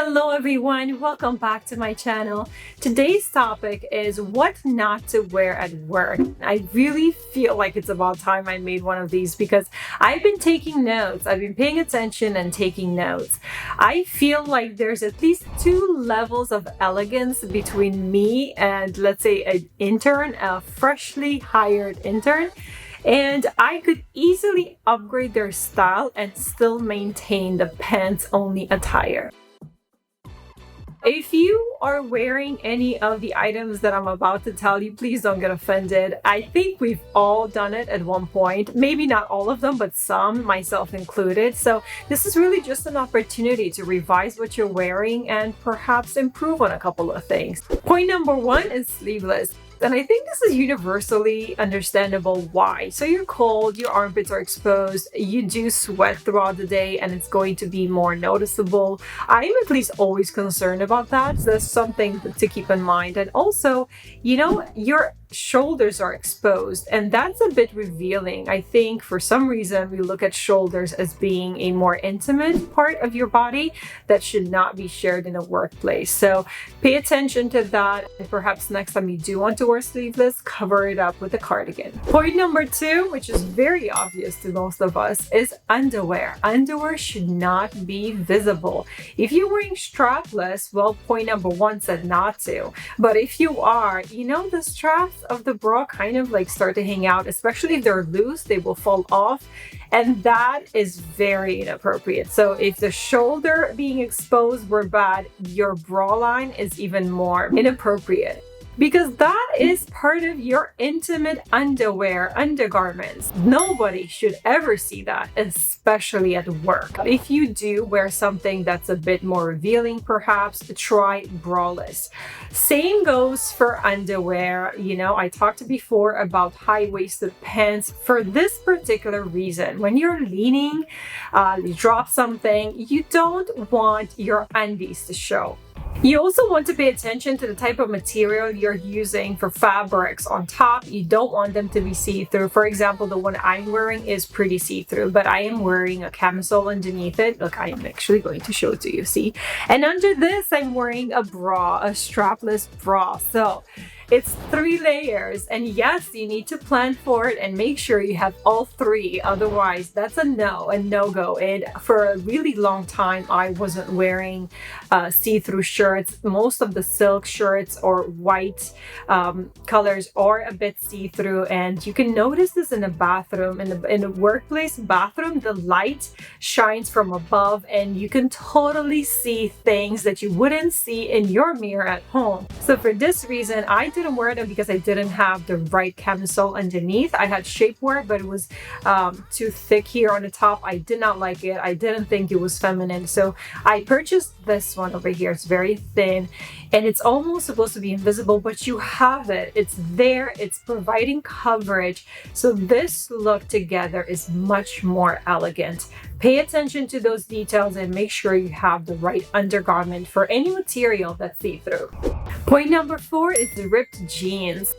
Hello everyone, welcome back to my channel. Today's topic is what not to wear at work. I really feel like it's about time I made one of these because I've been taking notes. I've been paying attention and taking notes. I feel like there's at least two levels of elegance between me and, let's say, an intern, a freshly hired intern. And I could easily upgrade their style and still maintain the pants-only attire. If you are wearing any of the items that I'm about to tell you, please don't get offended. I think we've all done it at one point. Maybe not all of them, but some, myself included. So this is really just an opportunity to revise what you're wearing and perhaps improve on a couple of things. Point number one is sleeveless. And I think this is universally understandable why. So you're cold, your armpits are exposed, you do sweat throughout the day, and it's going to be more noticeable. I'm at least always concerned about that. So that's something to keep in mind. And also, your shoulders are exposed, and that's a bit revealing. I think for some reason we look at shoulders as being a more intimate part of your body that should not be shared in a workplace. So pay attention to that, and perhaps next time you do want to wear sleeveless, cover it up with a cardigan. Point number two, which is very obvious to most of us, is underwear. Underwear should not be visible. If you're wearing strapless, well, point number one said not to, but if you are, the straps of the bra kind of like start to hang out, especially if they're loose, they will fall off, and that is very inappropriate. So if the shoulder being exposed were bad, your bra line is even more inappropriate, because that is part of your intimate underwear, undergarments. Nobody should ever see that, especially at work. If you do wear something that's a bit more revealing, perhaps try braless. Same goes for underwear. I talked before about high-waisted pants for this particular reason. When you're leaning, you drop something, you don't want your undies to show. You also want to pay attention to the type of material you're using for fabrics on top. You don't want them to be see-through. For example, the one I'm wearing is pretty see-through, but I am wearing a camisole underneath it. Look, I am actually going to show it to you, see? And under this, I'm wearing a bra, a strapless bra. So it's 3 layers, and yes, you need to plan for it and make sure you have all 3. Otherwise, that's a no-go. And for a really long time, I wasn't wearing see-through shirts. Most of the silk shirts or white colors are a bit see-through, and you can notice this in a bathroom. In the workplace bathroom, the light shines from above, and you can totally see things that you wouldn't see in your mirror at home. So for this reason, I didn't wear them because I didn't have the right camisole underneath. I had shapewear, but it was too thick here on the top. I did not like it. I didn't think it was feminine. So I purchased this one over here. It's very thin and it's almost supposed to be invisible, but you have it. It's there. It's providing coverage. So this look together is much more elegant. Pay attention to those details and make sure you have the right undergarment for any material that's see-through. Point number 4 is the ripped jeans.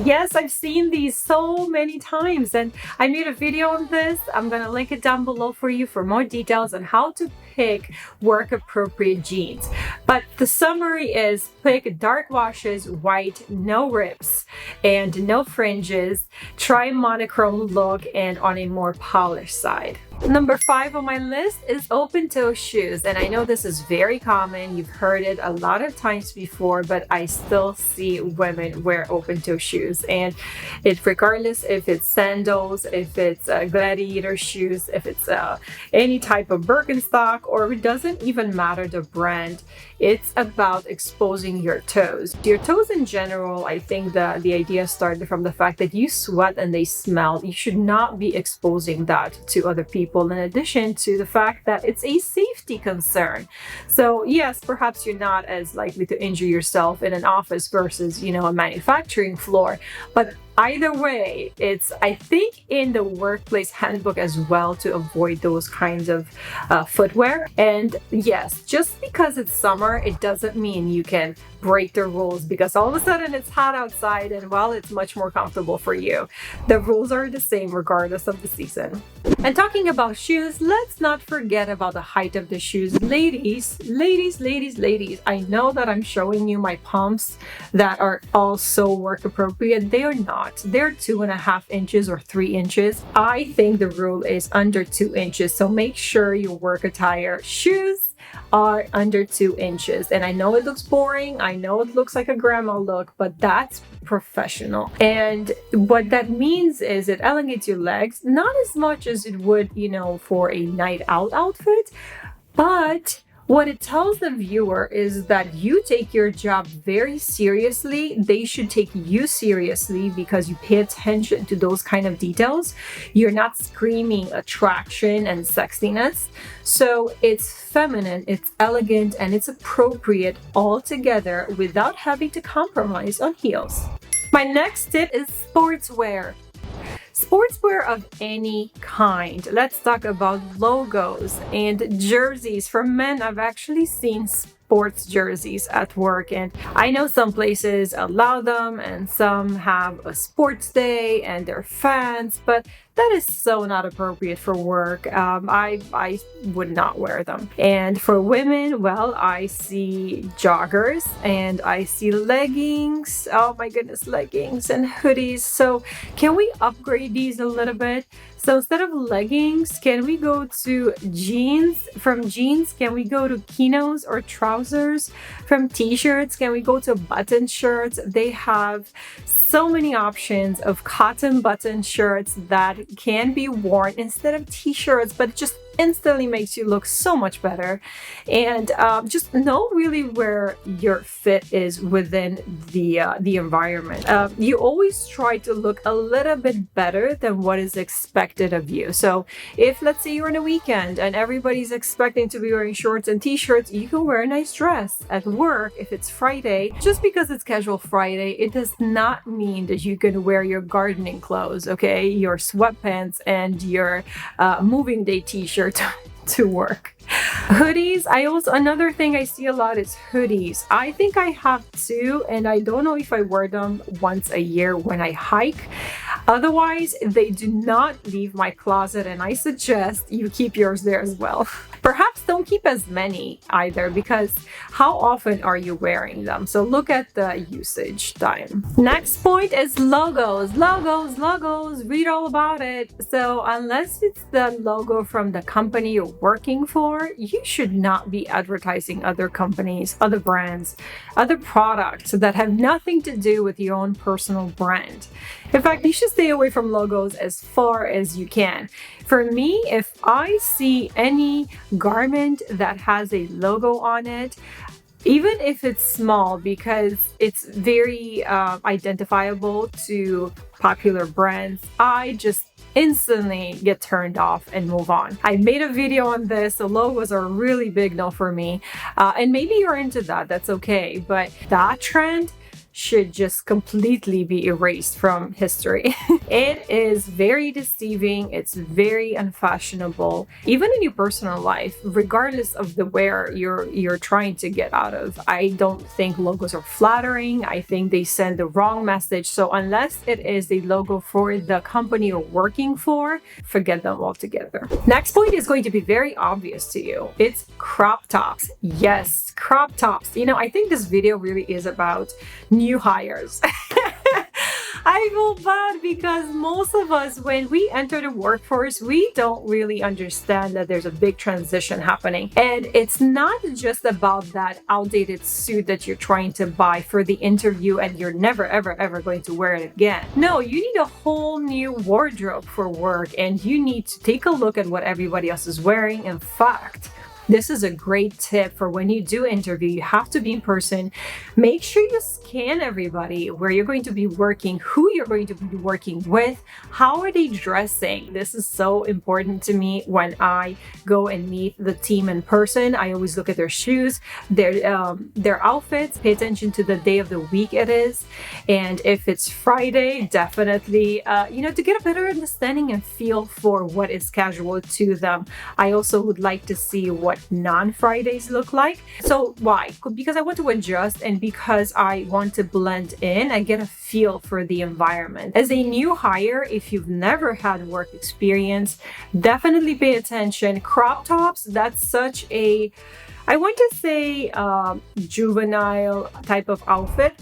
Yes, I've seen these so many times, and I made a video on this. I'm going to link it down below for you for more details on how to pick work-appropriate jeans. But the summary is pick dark washes, white, no rips, and no fringes. Try a monochrome look and on a more polished side. Number 5 on my list is open-toe shoes, and I know this is very common. You've heard it a lot of times before, but I still see women wear open-toe shoes, and it's regardless if it's sandals, if it's gladiator shoes, if it's any type of Birkenstock, or it doesn't even matter the brand. It's about exposing your toes. Your toes in general, I think that the idea started from the fact that you sweat and they smell. You should not be exposing that to other people, in addition to the fact that it's a safety concern. So yes, perhaps you're not as likely to injure yourself in an office versus, a manufacturing floor, but either way, it's, I think, in the workplace handbook as well to avoid those kinds of footwear. And yes, just because it's summer, it doesn't mean you can break the rules because all of a sudden it's hot outside and well, it's much more comfortable for you. The rules are the same regardless of the season. And talking about shoes, let's not forget about the height of the shoes. Ladies, I know that I'm showing you my pumps that are all so work appropriate. They are not. They're 2.5 inches or 3 inches. I think the rule is under 2 inches. So make sure your work attire shoes are under 2 inches. And I know it looks boring. I know it looks like a grandma look, but that's professional. And what that means is it elongates your legs, not as much as it would, for a night out outfit, but what it tells the viewer is that you take your job very seriously. They should take you seriously because you pay attention to those kind of details. You're not screaming attraction and sexiness. So it's feminine, it's elegant, and it's appropriate all together without having to compromise on heels. My next tip is sportswear. Sportswear of any kind. Let's talk about logos and jerseys. For men, I've actually seen sports jerseys at work, and I know some places allow them and some have a sports day and they're fans, but that is so not appropriate for work. I would not wear them. And for women, well, I see joggers and I see leggings. Oh my goodness, leggings and hoodies. So can we upgrade these a little bit? So instead of leggings, can we go to jeans? From jeans, can we go to chinos or trousers? From t-shirts, can we go to button shirts? They have so many options of cotton button shirts that can be worn instead of t-shirts, but it just instantly makes you look so much better. And just know really where your fit is within the environment. You always try to look a little bit better than what is expected of you. So if, let's say, you're on a weekend and everybody's expecting to be wearing shorts and t-shirts, you can wear a nice dress. At work, if it's Friday, just because it's casual Friday, it does not mean that you can wear your gardening clothes, okay? Your sweatpants and your moving day t-shirt to work. Hoodies, another thing I see a lot is hoodies. I think I have two, and I don't know if I wear them once a year when I hike. Otherwise, they do not leave my closet, and I suggest you keep yours there as well. Perhaps don't keep as many either, because how often are you wearing them? So look at the usage time. Next point is logos. Logos, read all about it. So unless it's the logo from the company you're working for, you should not be advertising other companies, other brands, other products that have nothing to do with your own personal brand. In fact, you should stay away from logos as far as you can. For me, if I see any garment that has a logo on it, even if it's small, because it's very identifiable to popular brands, I just instantly get turned off and move on. I made a video on this. The logos are a really big no for me. And maybe you're into that, that's okay. But that trend should just completely be erased from history. It is very deceiving. It's very unfashionable. Even in your personal life, regardless of the wear you're trying to get out of, I don't think logos are flattering. I think they send the wrong message. So unless it is a logo for the company you're working for, forget them altogether. Next point is going to be very obvious to you. It's crop tops. Yes, crop tops. I think this video really is about new hires. I feel bad because most of us, when we enter the workforce, we don't really understand that there's a big transition happening. And it's not just about that outdated suit that you're trying to buy for the interview and you're never, ever going to wear it again. No, you need a whole new wardrobe for work, and you need to take a look at what everybody else is wearing. In fact, This is a great tip for when you do interview. You have to be in person. Make sure you scan everybody, where you're going to be working, who you're going to be working with, how are they dressing. This is so important to me when I go and meet the team in person. I always look at their shoes, their outfits, pay attention to the day of the week it is. And if it's Friday, definitely, to get a better understanding and feel for what is casual to them. I also would like to see what non-Fridays look like. So why? Because I want to adjust and because I want to blend in. I get a feel for the environment. As a new hire, if you've never had work experience, definitely pay attention. Crop tops, that's such a, I want to say, juvenile type of outfit.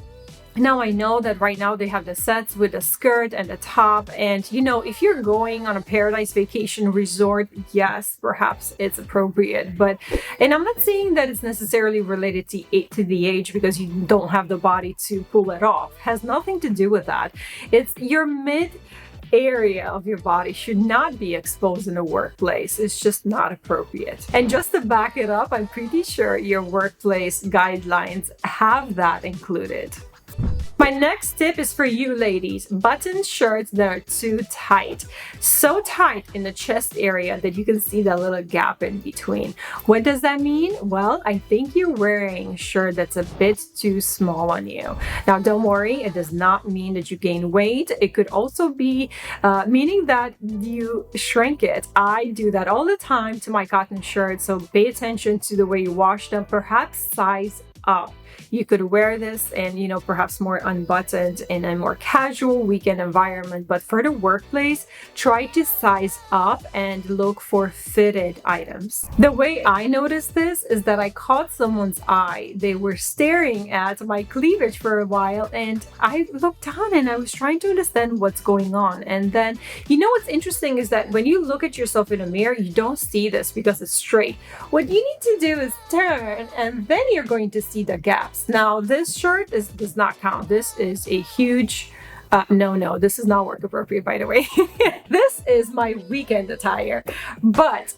Now, I know that right now they have the sets with the skirt and the top. And, if you're going on a paradise vacation resort, yes, perhaps it's appropriate. And I'm not saying that it's necessarily related to the age because you don't have the body to pull it off. It has nothing to do with that. It's your mid area of your body should not be exposed in a workplace. It's just not appropriate. And just to back it up, I'm pretty sure your workplace guidelines have that included. My next tip is for you ladies. Button shirts that are too tight. So tight in the chest area that you can see that little gap in between. What does that mean? Well, I think you're wearing a shirt that's a bit too small on you. Now, don't worry, it does not mean that you gain weight. It could also be meaning that you shrink it. I do that all the time to my cotton shirts, so pay attention to the way you wash them. Perhaps size up. You could wear this and, perhaps more unbuttoned in a more casual weekend environment. But for the workplace, try to size up and look for fitted items. The way I noticed this is that I caught someone's eye. They were staring at my cleavage for a while and I looked down and I was trying to understand what's going on. And then, what's interesting is that when you look at yourself in a mirror, you don't see this because it's straight. What you need to do is turn and then you're going to see the gaps. Now, this shirt does not count. This is a huge no, this is not work appropriate, by the way. This is my weekend attire. But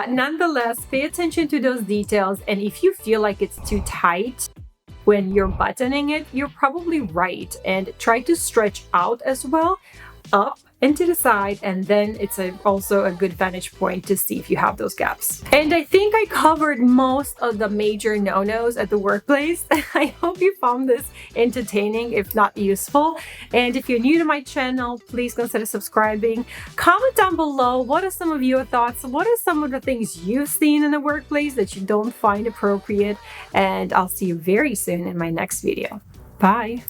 nonetheless, pay attention to those details. And if you feel like it's too tight when you're buttoning it, you're probably right. And try to stretch out as well, up and to the side, and then it's also a good vantage point to see if you have those gaps. And I think I covered most of the major no-nos at the workplace. I hope you found this entertaining, if not useful. And if you're new to my channel, please consider subscribing. Comment down below, what are some of your thoughts? What are some of the things you've seen in the workplace that you don't find appropriate? And I'll see you very soon in my next video. Bye.